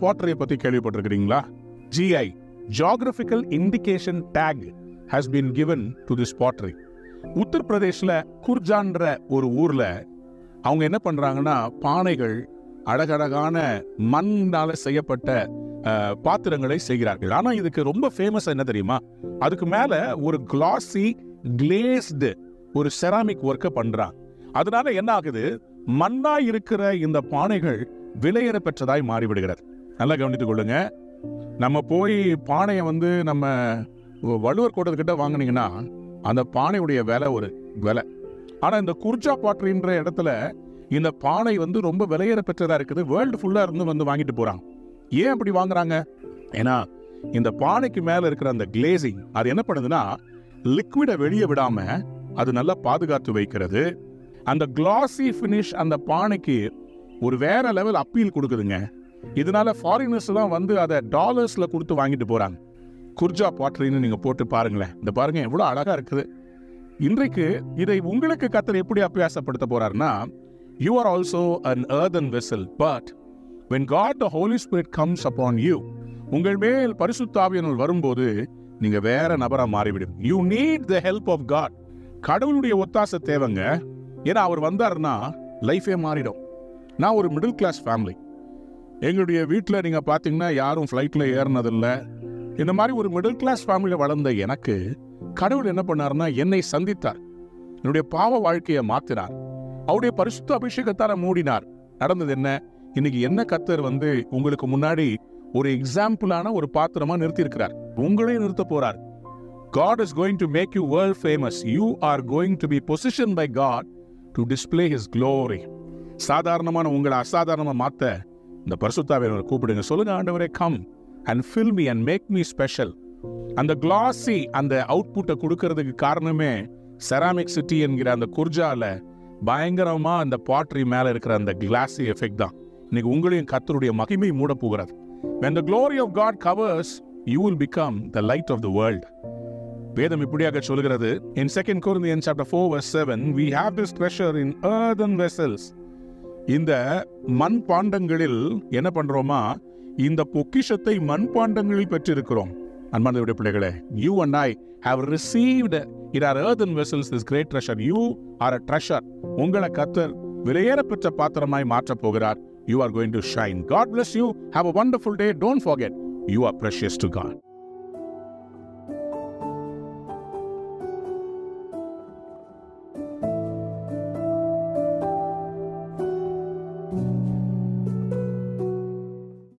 பாட்டரியை பத்தி கேள்விப்பட்டிருக்கிறீங்களா? GI, Geographical Indication Tag has been given to this pottery. உத்தரப்பிரதேஷ்ல குர்ஜான்ற ஒரு ஊர்ல அவங்க என்ன பண்றாங்கன்னா, பானைகள் அழகழகான மண்ணால செய்யப்பட்ட பாத்திரங்களை செய்கிறார்கள். ஆனா இதுக்கு ரொம்ப ஃபேமஸ் என்ன தெரியுமா? அதுக்கு மேல ஒரு கிளாசி கிளேஸ்டு ஒரு செராமிக் ஒர்க்கை பண்றாங்க. அதனால என்ன ஆகுது, மண்ணா இருக்கிற இந்த பானைகள் விலையேற பெற்றதாய் மாறிவிடுகிறது. நல்லா கவனித்துக் கொள்ளுங்க. நம்ம போய் பானையை நம்ம வள்ளுவர் கோட்டத்துக்கிட்ட வாங்கினீங்கன்னா அந்த பானையுடைய விலை ஒரு விலை. ஆனா இந்த குர்ஜா பாட்டரின்ற இடத்துல இந்த பானை ரொம்ப விலையேற பெற்றதா இருக்குது. வேர்ல்டு ஃபுல்லா இருந்து வாங்கிட்டு போறாங்க. ஏன் அப்படி வாங்குறாங்க? ஏன்னா இந்த பானைக்கு மேல இருக்கிற அந்த கிளேசிங் அது என்ன பண்ணுதுன்னா, லிக்விடை வெளியே விடாம அது நல்லா பாதுகாத்து வைக்கிறது. அந்த கிளாசி ஃபினிஷ் அந்த பானைக்கு ஒரு வேற லெவல் அப்பீல் கொடுக்குதுங்க. இதனால ஃபாரினர்ஸ் தான் அதை டாலர்ஸ்ல கொடுத்து வாங்கிட்டு போறாங்க. குர்ஜா பாட்டரின்னு நீங்க போட்டு பாருங்களேன். இந்த பாருங்க எவ்வளவு அழகா இருக்குது. இன்றைக்கு இதை உங்களுக்கு கர்த்தர் எப்படி அபியாசப்படுத்த போறாருன்னா, you are also an earthen vessel, but when God the Holy Spirit comes upon you, உங்கள் மேல் பரிசுத்த ஆவியானவர் வரும்போது நீங்க வேற நபரா மாறிவிடும். You need the help of God. கடவுளுடைய ஒத்தாசை தேவைங்க. ஏன்னா அவர் வந்தாருன்னா லைஃபே மாறிடும். நான் ஒரு மிடில் கிளாஸ் ஃபேமிலி. எங்களுடைய வீட்டில் நீங்க பார்த்தீங்கன்னா யாரும் ஃப்ளைட்ல ஏறினதில்லை. இந்த மாதிரி ஒரு மிடில் கிளாஸ் ஃபேமிலியில் வளர்ந்த எனக்கு கடவுள் என்ன பண்ணாருன்னா, என்னை சந்தித்தார். என்னுடைய பாவ வாழ்க்கையை மாத்தினார். அவருடைய பரிசுத்த அபிஷேகத்தால மூடினார். நடந்தது என்ன? இன்னைக்கு என்ன கர்த்தர் உங்களுக்கு முன்னாடி ஒரு எக்ஸாம்பிளான ஒரு பாத்திரமா நிறுத்தி இருக்கிறார். உங்களையும் நிறுத்த போறார். God is going to make you world famous. You are going to be positioned by God to display His glory. சாதாரணமான உங்களை அசாதாரணமா மாத்த இந்த பரிசுத்த ஆவியானவரை கூப்பிடுங்க. சொல்லுங்க, ஆண்டவரே, come and fill me and make me special. அந்த கிளாசி அந்த அவுட்புட்டை கொடுக்கறதுக்கு காரணமே செராமிக் சிட்டி என்கிற அந்த குர்ஜால பயங்கரமா அந்த பாட்டரி மேல இருக்கிற அந்த கிளாசி எஃபெக்ட் தான் இன்னைக்கு உங்களையும் கர்த்தருடைய மகிமை மூட போகிறது. When the glory of God covers, you will become the light of the world. வேதம் இப்படியாக சொல்கிறது. In 2 Corinthians chapter 4 verse 7, we have this treasure in earthen vessels. இந்த மண் பாண்டங்களில் என்ன பண்றோமா, இந்த பொக்கிஷத்தை மண் பாண்டங்களில் பெற்றிருக்கிறோம். அன்பார்ந்த பிள்ளைகளே, you and I have received in our earthen vessels this great treasure. You are a treasure. உங்களை கர்த்தர் விலையேற பெற்ற பாத்திரமாய் மாற்றப் போகிறார். You are going to shine. God bless you. Have a wonderful day. Don't forget, you are precious to God.